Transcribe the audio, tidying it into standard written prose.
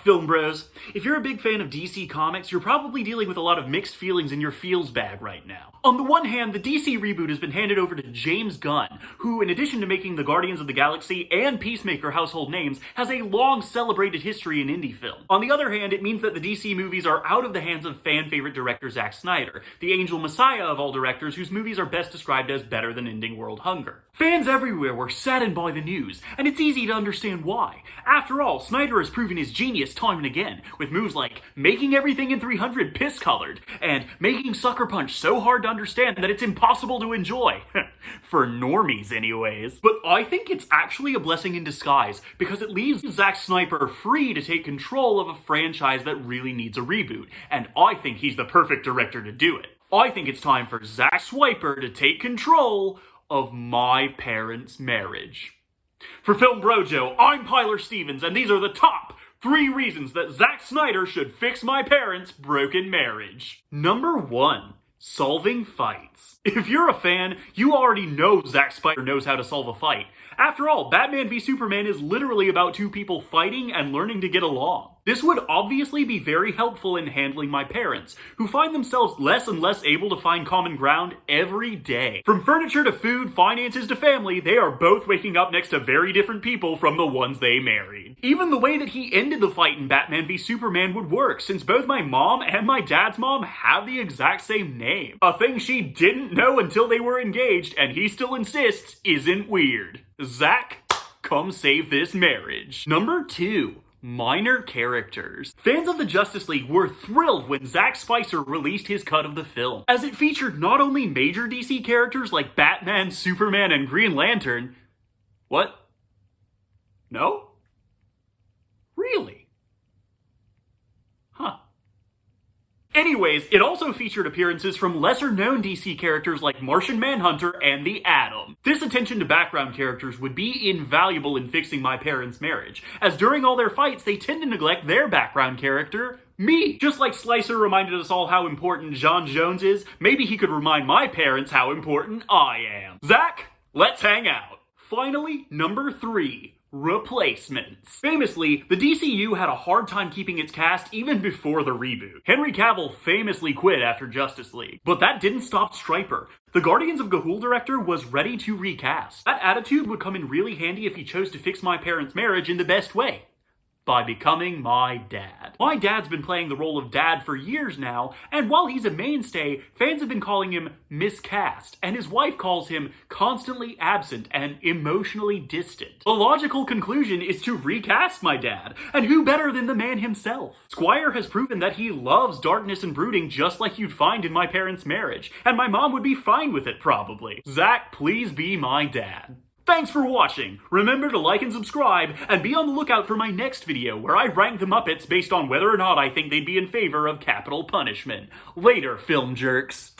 Film Bros. If you're a big fan of DC Comics, you're probably dealing with a lot of mixed feelings in your feels bag right now. On the one hand, the DC reboot has been handed over to James Gunn, who, in addition to making the Guardians of the Galaxy and Peacemaker household names, has a long celebrated history in indie film. On the other hand, it means that the DC movies are out of the hands of fan-favorite director Zack Snyder, the angel messiah of all directors whose movies are best described as better than ending world hunger. Fans everywhere were saddened by the news, and it's easy to understand why. After all, Snyder has proven his genius time and again, with moves like making everything in 300 piss-colored, and making Sucker Punch so hard to understand that it's impossible to enjoy. For normies, anyways. But I think it's actually a blessing in disguise, because it leaves Zack Snyder free to take control of a franchise that really needs a reboot, and I think he's the perfect director to do it. I think it's time for Zack Snyder to take control of my parents' marriage. For Film Brojo, I'm Pyler Stevens, and these are the top 3 reasons that Zack Snyder should fix my parents' broken marriage. Number 1. Solving fights. If you're a fan, you already know Zack Snyder knows how to solve a fight. After all, Batman v Superman is literally about 2 people fighting and learning to get along. This would obviously be very helpful in handling my parents, who find themselves less and less able to find common ground every day. From furniture to food, finances to family, they are both waking up next to very different people from the ones they married. Even the way that he ended the fight in Batman v Superman would work, since both my mom and my dad's mom have the exact same name. A thing she didn't know until they were engaged, and he still insists isn't weird. Zack, come save this marriage. Number 2. Minor characters. Fans of the Justice League were thrilled when Zack Snyder released his cut of the film, as it featured not only major DC characters like Batman, Superman, and Green Lantern. What? No? Really? Huh. Anyways, it also featured appearances from lesser-known DC characters like Martian Manhunter and the Atom. This attention to background characters would be invaluable in fixing my parents' marriage, as during all their fights, they tend to neglect their background character, me. Just like Slicer reminded us all how important John Jones is, maybe he could remind my parents how important I am. Zack, let's hang out. Finally, number 3. Replacements. Famously, the DCU had a hard time keeping its cast even before the reboot. Henry Cavill famously quit after Justice League, but that didn't stop Stryper. The Guardians of Ga'Hoole director was ready to recast. That attitude would come in really handy if he chose to fix my parents' marriage in the best way. By becoming my dad. My dad's been playing the role of dad for years now, and while he's a mainstay, fans have been calling him miscast, and his wife calls him constantly absent and emotionally distant. The logical conclusion is to recast my dad, and who better than the man himself? Squire has proven that he loves darkness and brooding just like you'd find in my parents' marriage, and my mom would be fine with it probably. Zack, please be my dad. Thanks for watching! Remember to like and subscribe, and be on the lookout for my next video where I rank the Muppets based on whether or not I think they'd be in favor of capital punishment. Later, film jerks.